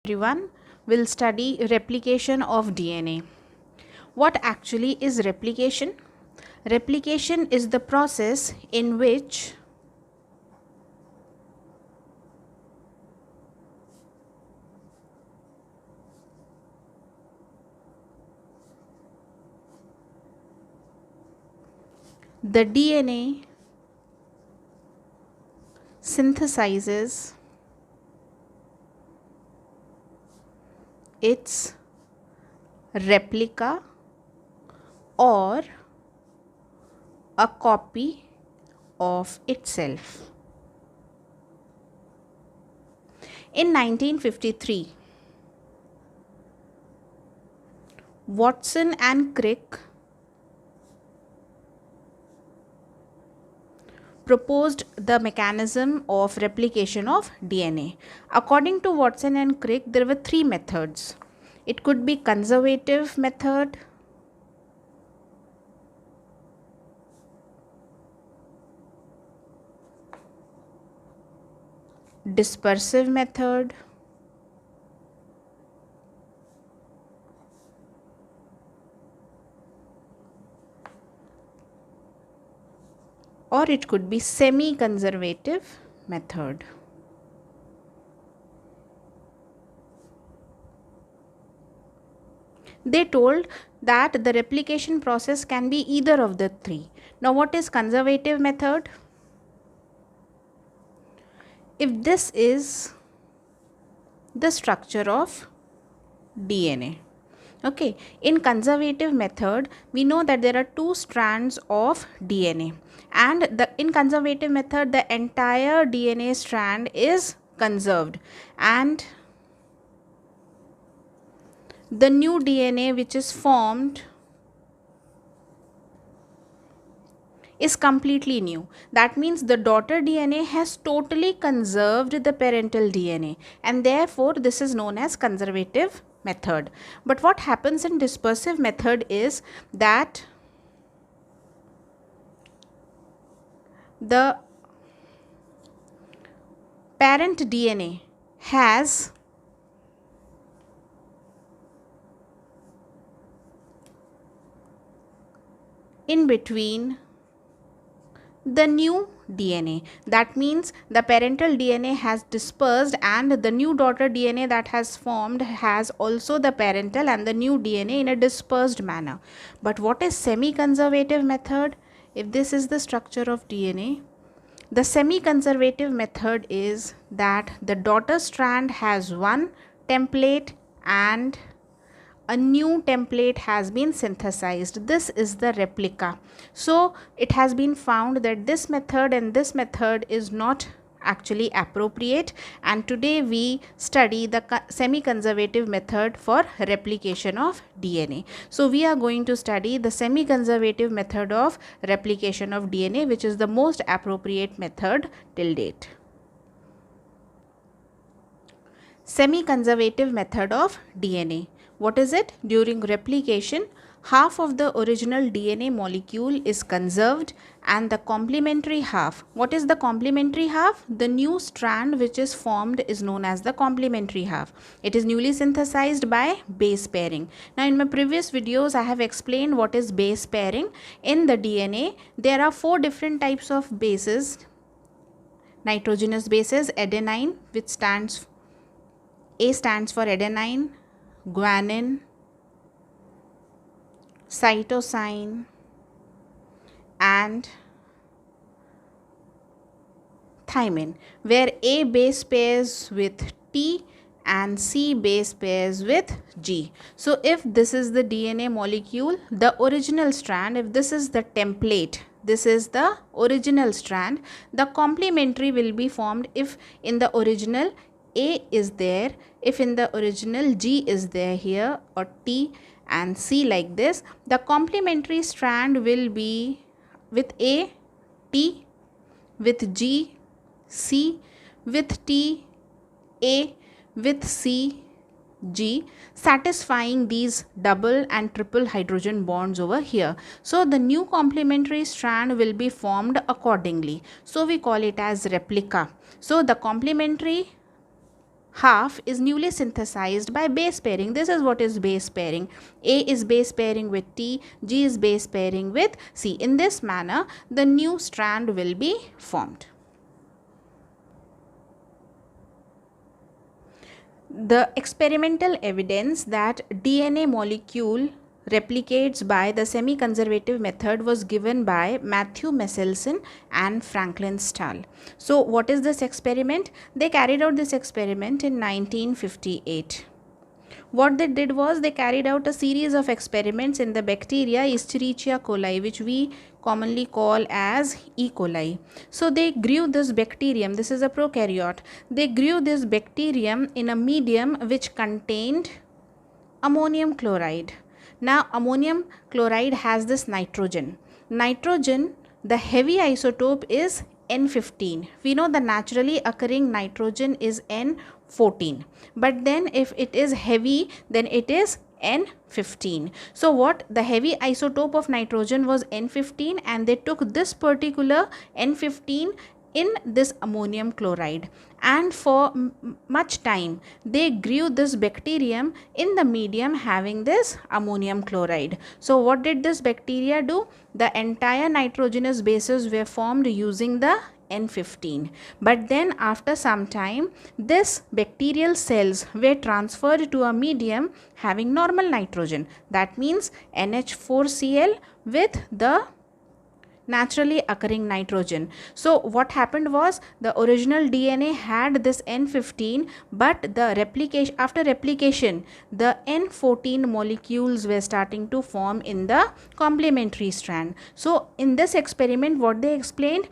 Everyone will study replication of DNA. What actually is replication? Replication is the process in which the DNA synthesizes its replica or a copy of itself. In 1953, Watson and Crick proposed the mechanism of replication of DNA. According to Watson and Crick, there were three methods. It could be conservative method, dispersive method, or it could be semi-conservative method. They told that the replication process can be either of the three. Now, what is conservative method? If this is the structure of DNA. Okay, in conservative method, we know that there are two strands of DNA, and in conservative method, the entire DNA strand is conserved, and the new DNA which is formed is completely new. That means the daughter DNA has totally conserved the parental DNA, and therefore this is known as conservative method. But what happens in dispersive method is that the parent DNA has in between the new DNA. That means the parental DNA has dispersed, and the new daughter DNA that has formed has also the parental and the new DNA in a dispersed manner. But what is semi-conservative method? If this is the structure of DNA, the semi-conservative method is that the daughter strand has one template and a new template has been synthesized. This is the replica. So it has been found that this method and this method is not actually appropriate, and today we study the semi-conservative method for replication of DNA. So we are going to study the semi-conservative method of replication of DNA, which is the most appropriate method till date. Semi-conservative method of DNA. What is it? During replication, half of the original DNA molecule is conserved and the complementary half. What is the complementary half? The new strand which is formed is known as the complementary half. It is newly synthesized by base pairing. Now, in my previous videos, I have explained what is base pairing. In the DNA, there are four different types of bases. Nitrogenous bases, adenine, which stands A stands for adenine, guanine, cytosine, and thymine, where A base pairs with T and C base pairs with G. So if this is the DNA molecule, the original strand, if this is the template, this is the original strand, the complementary will be formed if in the original A is there, if in the original G is there here, or T and C like this, the complementary strand will be with A, T, with G, C, with T, A, with C, G, satisfying these double and triple hydrogen bonds over here. So the new complementary strand will be formed accordingly. So we call it as replica. So the complementary half is newly synthesized by base pairing. This is what is base pairing. A is base pairing with T, G is base pairing with C. In this manner, the new strand will be formed. The experimental evidence that DNA molecule replicates by the semi-conservative method was given by Matthew Meselson and Franklin Stahl. So what is this experiment? They carried out this experiment in 1958. What they did was they carried out a series of experiments in the bacteria Escherichia coli, which we commonly call as E. coli. So they grew this bacterium, this is a prokaryote, they grew this bacterium in a medium which contained ammonium chloride. Now ammonium chloride has this nitrogen. Nitrogen, the heavy isotope is N15. We know the naturally occurring nitrogen is N14. But then if it is heavy, then it is N15. So what the heavy isotope of nitrogen was N15, and they took this particular N15 in this ammonium chloride, and for much time they grew this bacterium in the medium having this ammonium chloride. So what did this bacteria do? The entire nitrogenous bases were formed using the N15, but then after some time this bacterial cells were transferred to a medium having normal nitrogen, that means NH4Cl with the naturally occurring nitrogen. So what happened was the original DNA had this N15, but the replication, after replication, the N14 molecules were starting to form in the complementary strand. So in this experiment, what they explained,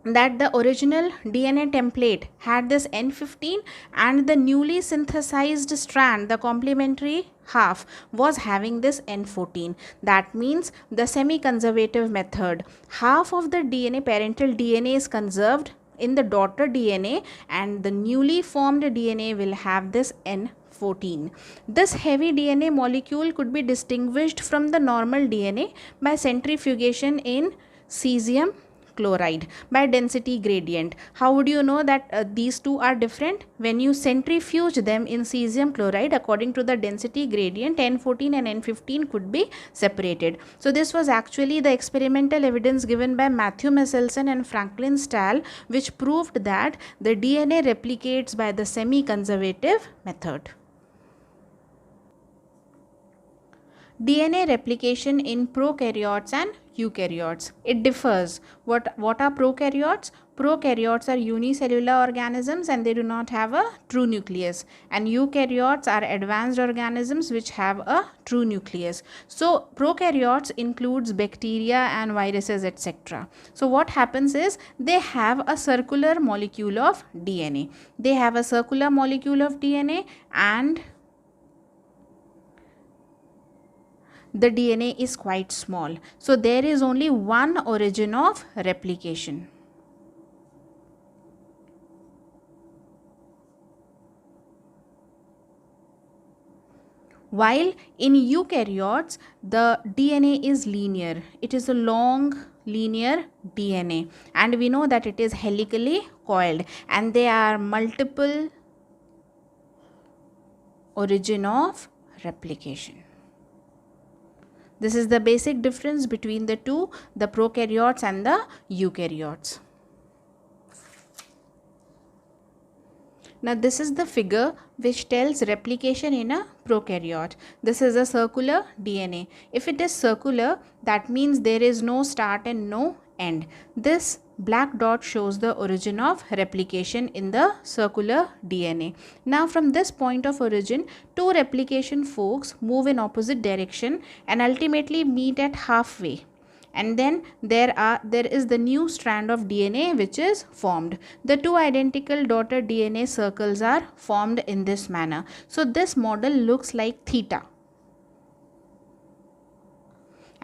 that the original DNA template had this N15 and the newly synthesized strand, the complementary half, was having this N14. That means the semi-conservative method, half of the DNA, parental DNA, is conserved in the daughter DNA and the newly formed DNA will have this N14. This heavy DNA molecule could be distinguished from the normal DNA by centrifugation in cesium chloride by density gradient. How would you know that these two are different? When you centrifuge them in cesium chloride, according to the density gradient, N14 and N15 could be separated. So this was actually the experimental evidence given by Matthew Meselson and Franklin Stahl, which proved that the DNA replicates by the semi-conservative method. DNA replication in prokaryotes and eukaryotes. It differs. What are prokaryotes? Prokaryotes are unicellular organisms and they do not have a true nucleus, and eukaryotes are advanced organisms which have a true nucleus. So prokaryotes includes bacteria and viruses, etc. So what happens is they have a circular molecule of DNA. They have a circular molecule of DNA and the DNA is quite small. So there is only one origin of replication. While in eukaryotes, the DNA is linear. It is a long linear DNA and we know that it is helically coiled and there are multiple origin of replication. This is the basic difference between the two, the prokaryotes and the eukaryotes. Now this is the figure which tells replication in a prokaryote. This is a circular DNA. If it is circular, that means there is no start and no end. This black dot shows the origin of replication in the circular DNA. Now from this point of origin, two replication forks move in opposite direction and ultimately meet at halfway. And then there is the new strand of DNA which is formed. The two identical daughter DNA circles are formed in this manner. So this model looks like theta.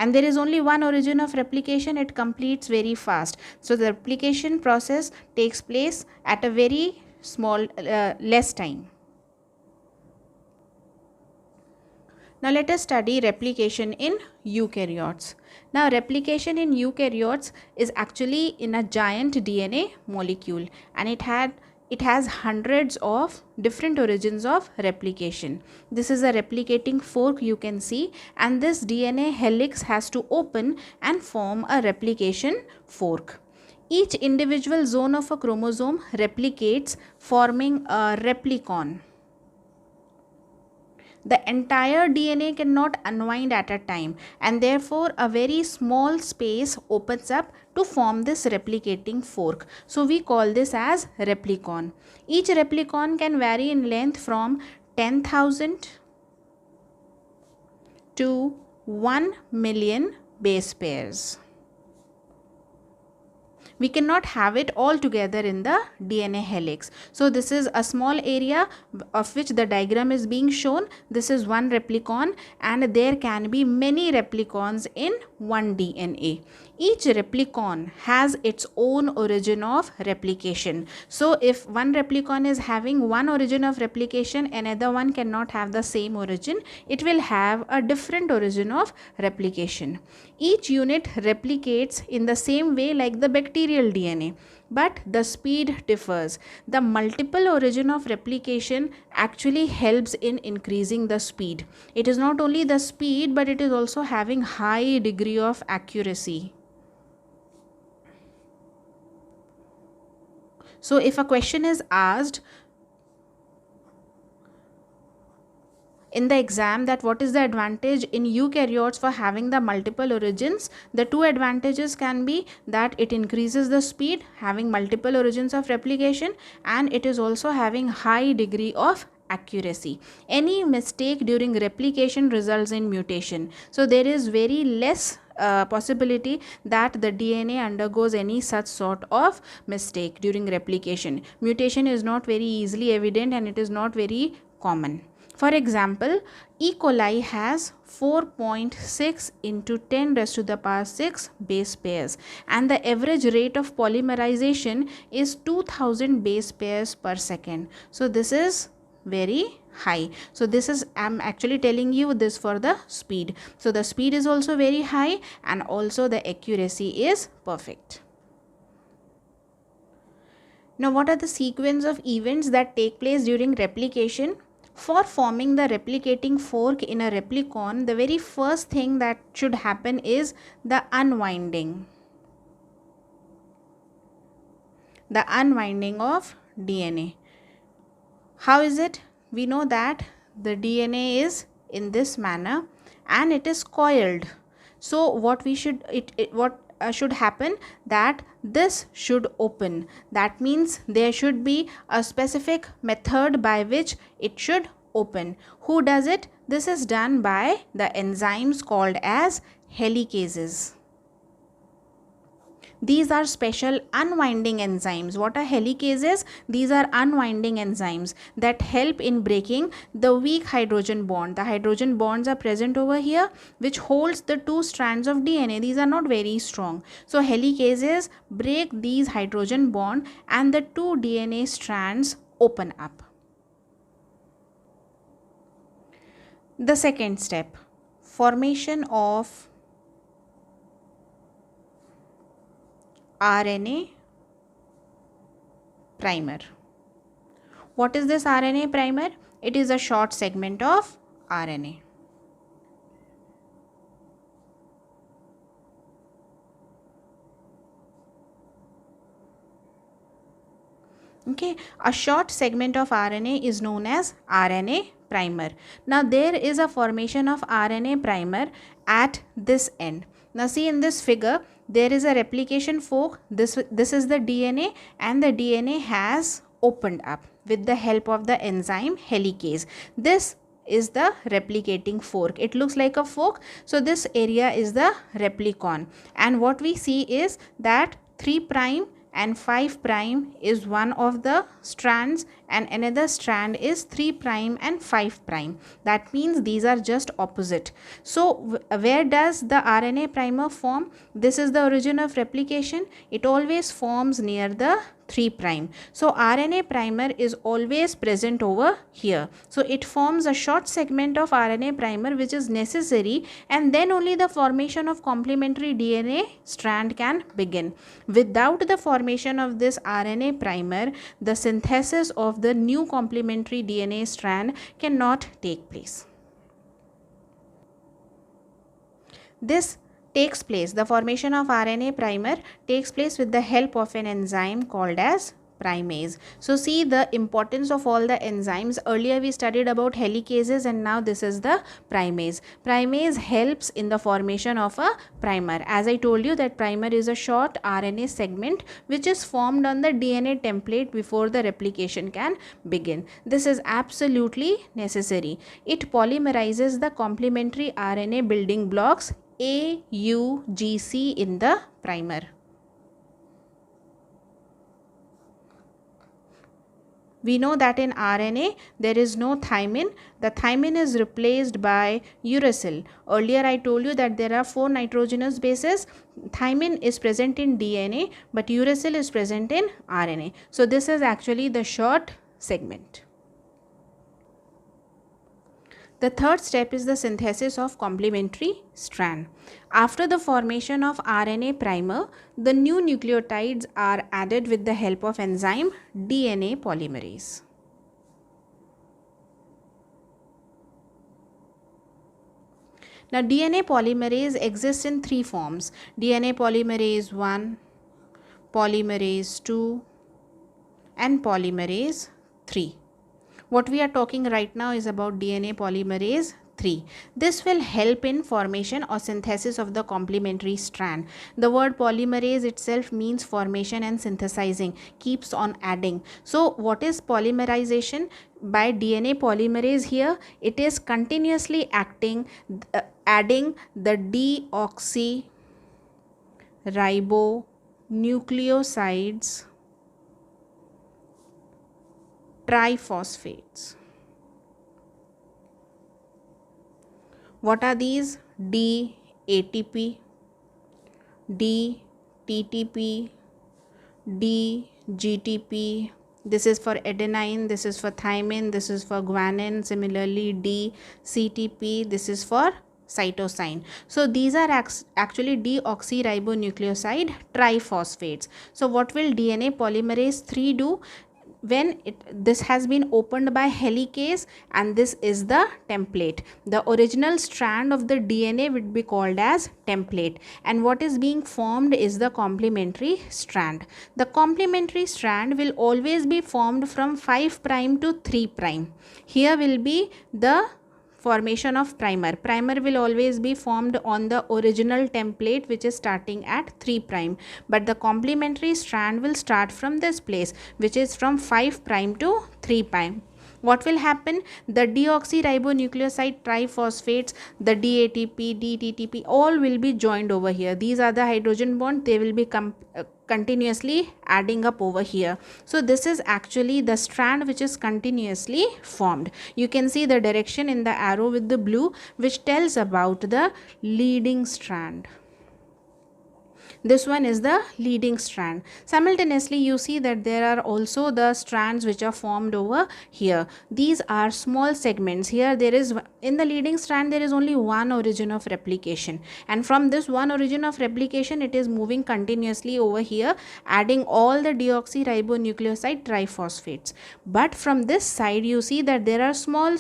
And there is only one origin of replication, it completes very fast. So the replication process takes place at a very small, less time. Now let us study replication in eukaryotes. Now replication in eukaryotes is actually in a giant DNA molecule and it had it has hundreds of different origins of replication. This is a replicating fork, you can see, and this DNA helix has to open and form a replication fork. Each individual zone of a chromosome replicates, forming a replicon. The entire DNA cannot unwind at a time, and therefore a very small space opens up to form this replicating fork. So we call this as replicon. Each replicon can vary in length from 10,000 to 1 million base pairs. We cannot have it all together in the DNA helix. So this is a small area of which the diagram is being shown. This is one replicon, and there can be many replicons in one DNA. Each replicon has its own origin of replication. So if one replicon is having one origin of replication, another one cannot have the same origin. It will have a different origin of replication. Each unit replicates in the same way like the bacterial DNA, but the speed differs. The multiple origin of replication actually helps in increasing the speed. It is not only the speed, but it is also having high degree of accuracy. So if a question is asked in the exam that what is the advantage in eukaryotes for having the multiple origins, the two advantages can be that it increases the speed, having multiple origins of replication, and it is also having high degree of accuracy. Any mistake during replication results in mutation. So there is very less possibility that the DNA undergoes any such sort of mistake during replication. Mutation is not very easily evident, and it is not very common. For example, E. coli has 4.6 into 10 raised to the power 6 base pairs, and the average rate of polymerization is 2000 base pairs per second. So this is very high. So this is, I'm actually telling you this for the speed. So the speed is also very high, and also the accuracy is perfect. Now, what are the sequence of events that take place during replication? For forming the replicating fork in a replicon, the very first thing that should happen is the unwinding. The unwinding of DNA. How is it? We know that the DNA is in this manner and it is coiled. So what we should should happen, that this should open. That means there should be a specific method by which it should open. Who does it? This is done by the enzymes called as helicases. These are special unwinding enzymes. What are helicases? These are unwinding enzymes that help in breaking the weak hydrogen bond. The hydrogen bonds are present over here, which holds the two strands of DNA. These are not very strong. So helicases break these hydrogen bond and the two DNA strands open up. The second step, formation of RNA primer. What is this RNA primer? It is a short segment of RNA. Okay, a short segment of RNA is known as RNA primer. Now there is a formation of RNA primer at this end. Now see in this figure, there is a replication fork. This is the DNA, and the DNA has opened up with the help of the enzyme helicase. This is the replicating fork. It looks like a fork. So this area is the replicon, and what we see is that 3' and 5' is one of the strands, and another strand is 3' and 5'. That means these are just opposite. So where does the RNA primer form? This is the origin of replication. It always forms near the 3 prime. So RNA primer is always present over here. So it forms a short segment of RNA primer which is necessary, and then only the formation of complementary DNA strand can begin. Without the formation of this RNA primer, the synthesis of the new complementary DNA strand cannot take place. This takes place, the formation of RNA primer takes place with the help of an enzyme called as primase. So see the importance of all the enzymes. Earlier we studied about helicases, and now this is the primase. Primase helps in the formation of a primer. As I told you that primer is a short RNA segment which is formed on the DNA template before the replication can begin. This is absolutely necessary. It polymerizes the complementary RNA building blocks A, U, G, C in the primer. We know that in RNA there is no thymine. The thymine is replaced by uracil. Earlier I told you that there are 4 nitrogenous bases. Thymine is present in DNA, but uracil is present in RNA. So this is actually the short segment. The third step is the synthesis of complementary strand. After the formation of RNA primer, the new nucleotides are added with the help of enzyme DNA polymerase. Now DNA polymerase exists in 3 forms: DNA polymerase 1, polymerase 2 and polymerase 3. What we are talking right now is about DNA polymerase 3. This will help in formation or synthesis of the complementary strand. The word polymerase itself means formation and synthesizing, keeps on adding. So what is polymerization? By DNA polymerase here, it is continuously adding the deoxyribonucleosides triphosphates. What are these? D-ATP, D-TTP, D-GTP. This is for adenine, this is for thymine, this is for guanine. Similarly, D-CTP, this is for cytosine. So these are actually deoxyribonucleoside triphosphates. So what will DNA polymerase 3 do? When this has been opened by helicase, and this is the template, the original strand of the DNA would be called as template, and what is being formed is the complementary strand. The complementary strand will always be formed from 5 prime to 3 prime. Here will be the formation of primer. Primer will always be formed on the original template which is starting at 3 prime, but the complementary strand will start from this place which is from 5 prime to 3 prime. What will happen? The deoxyribonucleoside triphosphates, the DATP, DTTP, all will be joined over here. These are the hydrogen bond. They will be continuously adding up over here. So this is actually the strand which is continuously formed. You can see the direction in the arrow with the blue, which tells about the leading strand. This one is the leading strand. Simultaneously, you see that there are also the strands which are formed over here. These are small segments. Here there is, in the leading strand, there is only one origin of replication, and from this one origin of replication, it is moving continuously over here, adding all the deoxyribonucleoside triphosphates. But from this side, you see that there are small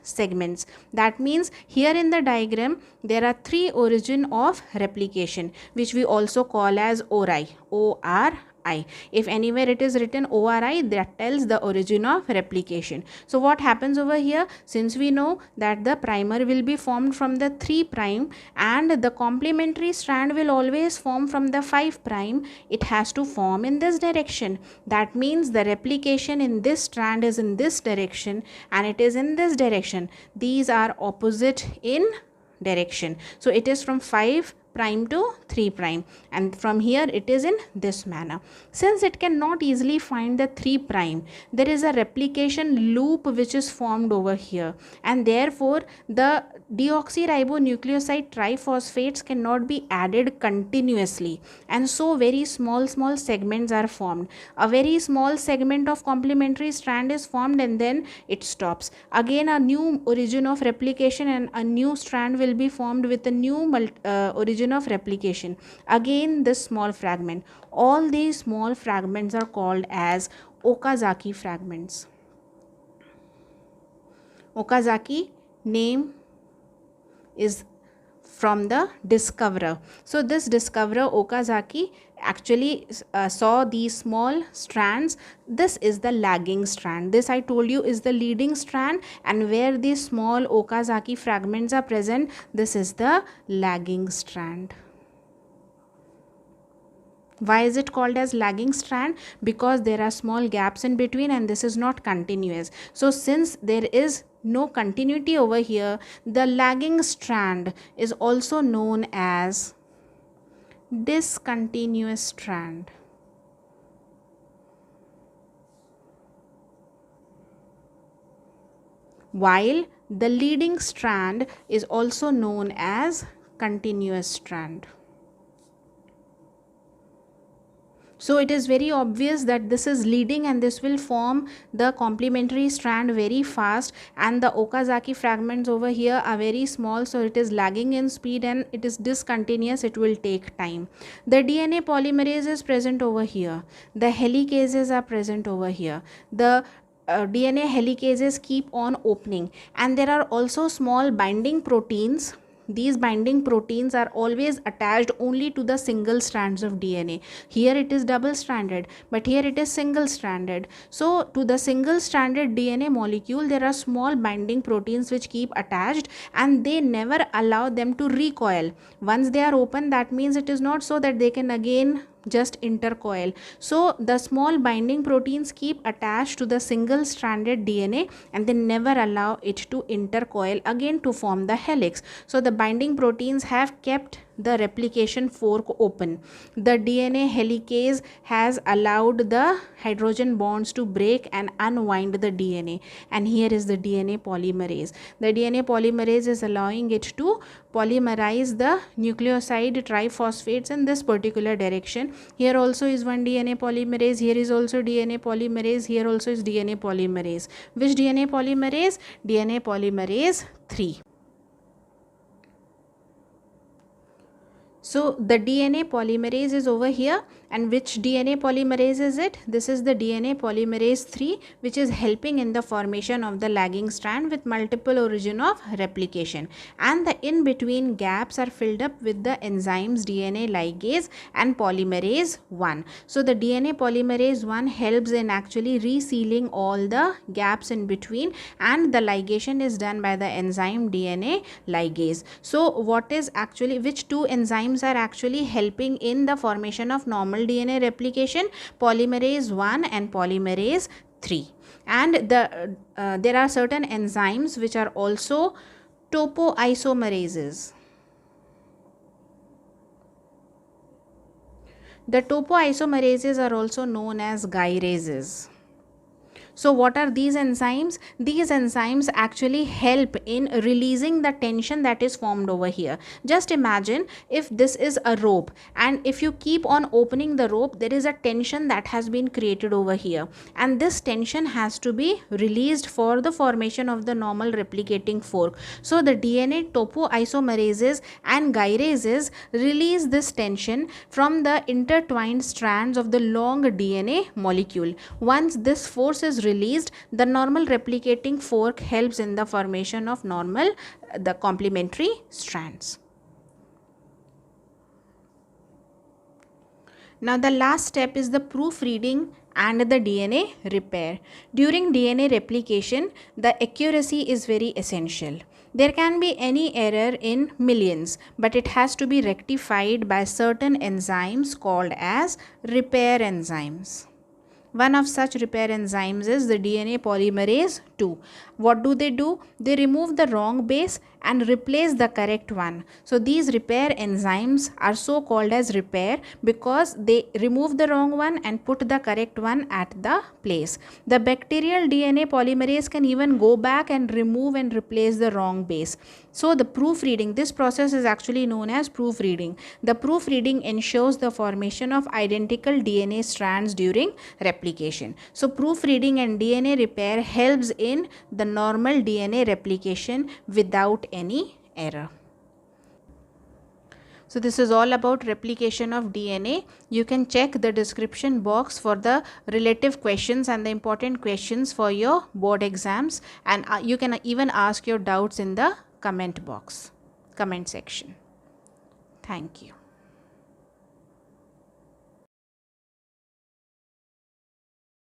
segments. That means here in the diagram, there are 3 origin of replication, which we also call as ORI. O-R-I. If anywhere it is written ORI, that tells the origin of replication. So what happens over here? Since we know that the primer will be formed from the 3 prime and the complementary strand will always form from the 5 prime, it has to form in this direction. That means the replication in this strand is in this direction and it is in this direction. These are opposite in direction. So it is from 5 prime to 3 prime, and from here it is in this manner. Since it cannot easily find the 3 prime, there is a replication loop which is formed over here, and therefore the deoxyribonucleoside triphosphates cannot be added continuously, and so very small segments are formed. A very small segment of complementary strand is formed and then it stops. Again a new origin of replication and a new strand will be formed with a new origin of replication. Again this small fragment. All these small fragments are called as Okazaki fragments. Okazaki name is from the discoverer. So this discoverer Okazaki actually saw these small strands. This is the lagging strand. This I told you is the leading strand, and where these small Okazaki fragments are present, this is the lagging strand. Why is it called as lagging strand? Because there are small gaps in between and this is not continuous. So since there is no continuity over here, the lagging strand is also known as discontinuous strand. While the leading strand is also known as continuous strand. So it is very obvious that this is leading and this will form the complementary strand very fast, and the Okazaki fragments over here are very small, so it is lagging in speed and it is discontinuous. It will take time. The DNA polymerase is present over here. The helicases are present over here. The DNA helicases keep on opening, and there are also small binding proteins. These binding proteins are always attached only to the single strands of DNA. Here it is double stranded, but here it is single stranded. So to the single stranded DNA molecule, there are small binding proteins which keep attached, and they never allow them to recoil. Once they are open, that means it is not so that they can again just intercoil. So the small binding proteins keep attached to the single stranded DNA and they never allow it to intercoil again to form the helix. So the binding proteins have kept the replication fork open. The DNA helicase has allowed the hydrogen bonds to break and unwind the DNA, and here is the DNA polymerase. The DNA polymerase is allowing it to polymerize the nucleoside triphosphates in this particular direction. Here also is one DNA polymerase, here is also DNA polymerase, here also is DNA polymerase. Which DNA polymerase? DNA polymerase 3. So the DNA polymerase is over here, and which DNA polymerase is it? This is the DNA polymerase 3, which is helping in the formation of the lagging strand with multiple origin of replication, and the in between gaps are filled up with the enzymes DNA ligase and polymerase 1. So the DNA polymerase 1 helps in actually resealing all the gaps in between, and the ligation is done by the enzyme DNA ligase. So what is actually, which two enzymes are actually helping in the formation of normal DNA replication? Polymerase 1 and polymerase 3. And there are certain enzymes which are also topoisomerases. The topoisomerases are also known as gyrases. So what are these enzymes? These enzymes actually help in releasing the tension that is formed over here. Just imagine if this is a rope, and if you keep on opening the rope, there is a tension that has been created over here, and this tension has to be released for the formation of the normal replicating fork. So the DNA topoisomerases and gyrases release this tension from the intertwined strands of the long DNA molecule. Once this force is released, the normal replicating fork helps in the formation of the complementary strands. Now the last step is the proofreading and the DNA repair. During DNA replication, the accuracy is very essential. There can be any error in millions, but it has to be rectified by certain enzymes called as repair enzymes. One of such repair enzymes is the DNA polymerase 2. What do? They remove the wrong base and replace the correct one. So these repair enzymes are so called as repair because they remove the wrong one and put the correct one at the place. The bacterial DNA polymerase can even go back and remove and replace the wrong base. So the proofreading, this process is actually known as proofreading. The proofreading ensures the formation of identical DNA strands during replication. So proofreading and DNA repair helps in the normal DNA replication without any error. So this is all about replication of DNA. You can check the description box for the relative questions and the important questions for your board exams, and you can even ask your doubts in the comment box, comment section. Thank you.